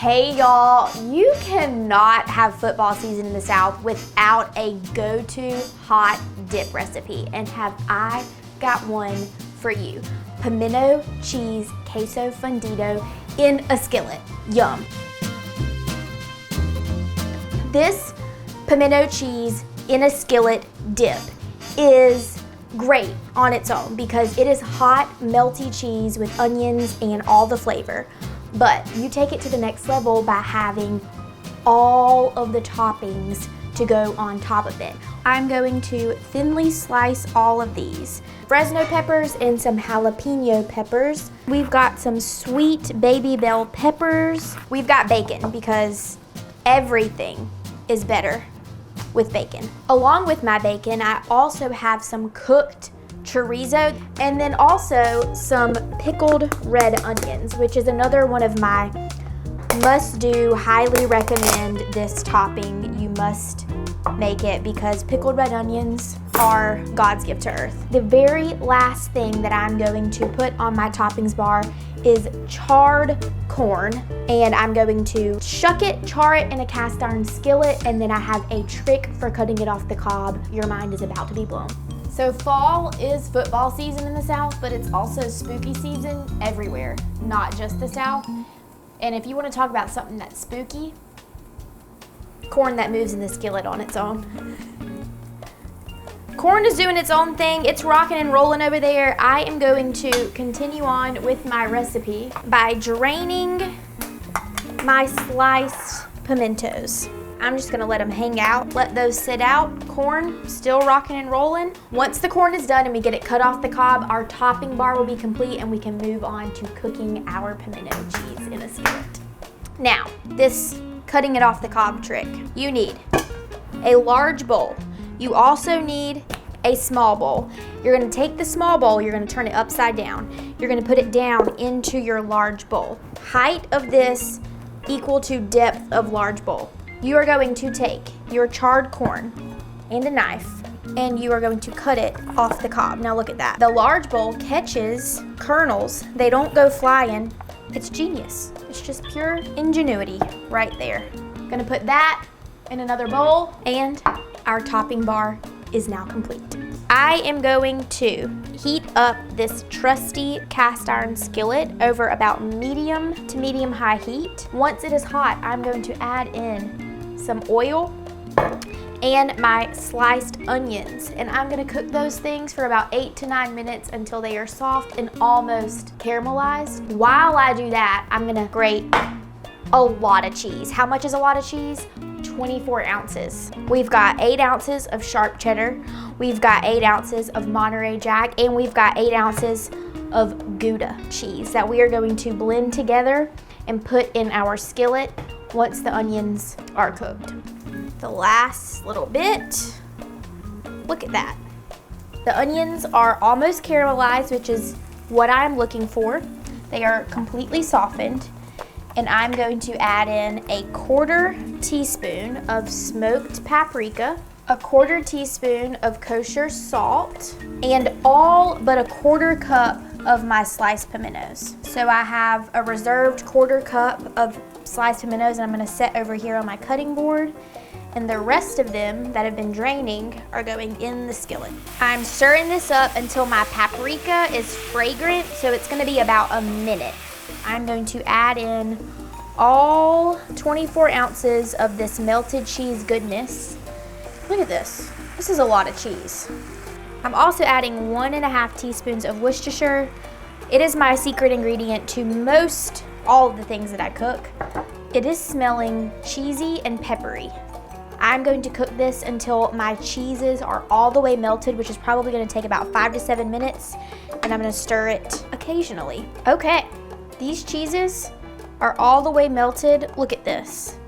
Hey y'all, you cannot have football season in the South without a go-to hot dip recipe, and have I got one for you. Pimiento cheese queso fundido in a skillet. Yum. This pimiento cheese in a skillet dip is great on its own because it is hot, melty cheese with onions and all the flavor. But you take it to the next level by having all of the toppings to go on top of it. I'm going to thinly slice all of these. Fresno peppers and some jalapeno peppers. We've got some sweet baby bell peppers. We've got bacon because everything is better with bacon. Along with my bacon, I also have some cooked chorizo, and then also some pickled red onions, which is another one of my must-do, highly recommend this topping. You must make it because pickled red onions are God's gift to earth. The very last thing that I'm going to put on my toppings bar is charred corn, and I'm going to char it in a cast iron skillet, and then I have a trick for cutting it off the cob. Your mind is about to be blown. So fall is football season in the South, but it's also spooky season everywhere, not just the South. And if you want to talk about something that's spooky, corn that moves in the skillet on its own. Corn is doing its own thing. It's rocking and rolling over there. I am going to continue on with my recipe by draining my sliced pimentos. I'm just gonna let them hang out, let those sit out. Corn still rocking and rolling. Once the corn is done and we get it cut off the cob, our topping bar will be complete and we can move on to cooking our pimiento cheese in a skillet. Now, this cutting it off the cob trick, you need a large bowl. You also need a small bowl. You're gonna take the small bowl, you're gonna turn it upside down. You're gonna put it down into your large bowl. Height of this equal to depth of large bowl. You are going to take your charred corn and a knife, and you are going to cut it off the cob. Now look at that. The large bowl catches kernels. They don't go flying. It's genius. It's just pure ingenuity right there. Gonna put that in another bowl, and our topping bar is now complete. I am going to heat up this trusty cast iron skillet over about medium to medium high heat. Once it is hot, I'm going to add in some oil and my sliced onions, and I'm gonna cook those things for about 8 to 9 minutes until they are soft and almost caramelized. While I do that, I'm gonna grate a lot of cheese. How much is a lot of cheese? 24 ounces. We've got 8 ounces of sharp cheddar, we've got 8 ounces of Monterey Jack, and we've got 8 ounces of Gouda cheese that we are going to blend together and put in our skillet once the onions are cooked. The last little bit, look at that. The onions are almost caramelized, which is what I'm looking for. They are completely softened, and I'm going to add in a 1/4 teaspoon of smoked paprika, a 1/4 teaspoon of kosher salt, and all but a 1/4 cup of my sliced pimentos. So I have a reserved 1/4 cup of sliced pimentos, and I'm gonna set over here on my cutting board, and the rest of them that have been draining are going in the skillet. I'm stirring this up until my paprika is fragrant, so it's gonna be about a minute. I'm going to add in all 24 ounces of this melted cheese goodness. Look at this. This is a lot of cheese. I'm also adding 1.5 teaspoons of Worcestershire. It is my secret ingredient to most all of the things that I cook. It is smelling cheesy and peppery. I'm going to cook this until my cheeses are all the way melted, which is probably gonna take about 5 to 7 minutes, and I'm gonna stir it occasionally. Okay, these cheeses are all the way melted. Look at this.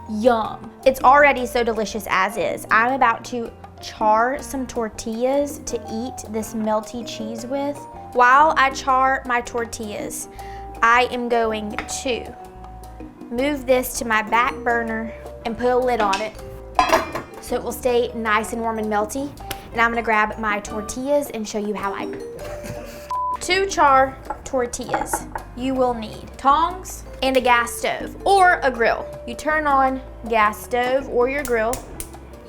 Yum. It's already so delicious as is. I'm about to char some tortillas to eat this melty cheese with. While I char my tortillas, I am going to move this to my back burner and put a lid on it so it will stay nice and warm and melty. And I'm gonna grab my tortillas and show you how I To char tortillas, you will need tongs, and a gas stove or a grill. You turn on gas stove or your grill.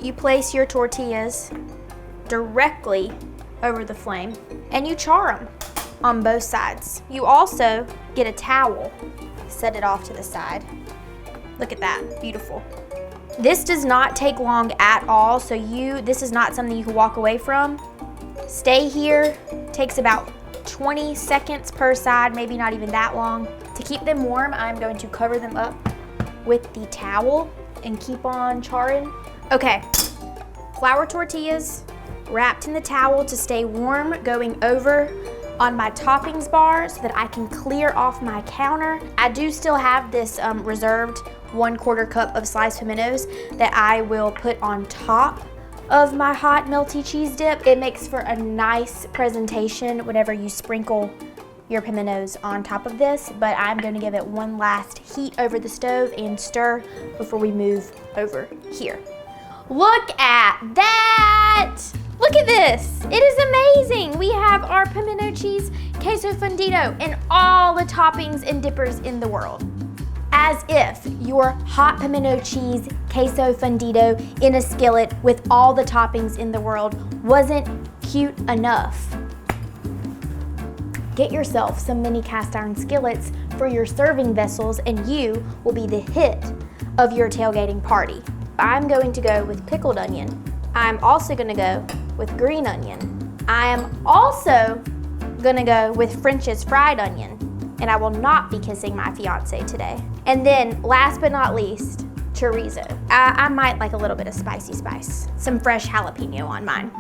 You place your tortillas directly over the flame and you char them on both sides. You also get a towel, set it off to the side. Look at that, beautiful. This does not take long at all, so this is not something you can walk away from. Stay here, takes about 20 seconds per side, maybe not even that long. To keep them warm, I'm going to cover them up with the towel and keep on charring. Okay, flour tortillas wrapped in the towel to stay warm, going over on my toppings bar so that I can clear off my counter. I do still have this reserved 1/4 cup of sliced pimentos that I will put on top of my hot melty cheese dip. It makes for a nice presentation whenever you sprinkle your pimentos on top of this, but I'm gonna give it one last heat over the stove and stir before we move over here. Look at that! Look at this, it is amazing. We have our pimento cheese queso fundido and all the toppings and dippers in the world. As if your hot pimento cheese queso fundido in a skillet with all the toppings in the world wasn't cute enough. Get yourself some mini cast iron skillets for your serving vessels and you will be the hit of your tailgating party. I'm going to go with pickled onion. I'm also gonna go with green onion. I am also gonna go with French's fried onion, and I will not be kissing my fiance today. And then last but not least, chorizo. I might like a little bit of spicy spice, some fresh jalapeno on mine.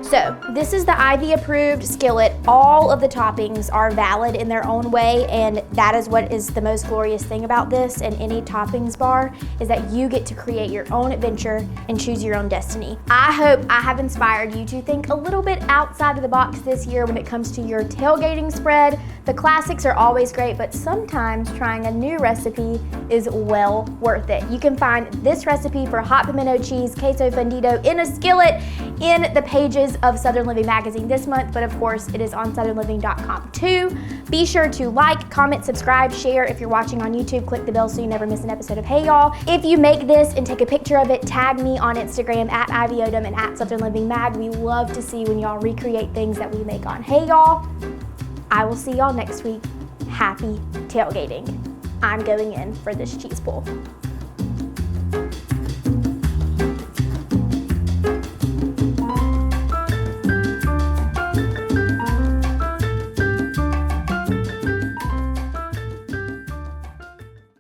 So this is the Ivy approved skillet. All of the toppings are valid in their own way, and that is what is the most glorious thing about this and any toppings bar is that you get to create your own adventure and choose your own destiny. I hope I have inspired you to think a little bit outside of the box this year when it comes to your tailgating spread. The classics are always great, but sometimes trying a new recipe is well worth it. You can find this recipe for hot pimento cheese queso fundido in a skillet in the pages of Southern Living magazine this month, but of course it is on southernliving.com too. Be sure to like, comment, subscribe, share. If you're watching on YouTube, click the bell so you never miss an episode of Hey Y'all. If you make this and take a picture of it, tag me on Instagram at Ivy Odom and at Southern Living Mag. We love to see when y'all recreate things that we make on Hey Y'all. I will see y'all next week. Happy tailgating. I'm going in for this cheese pull.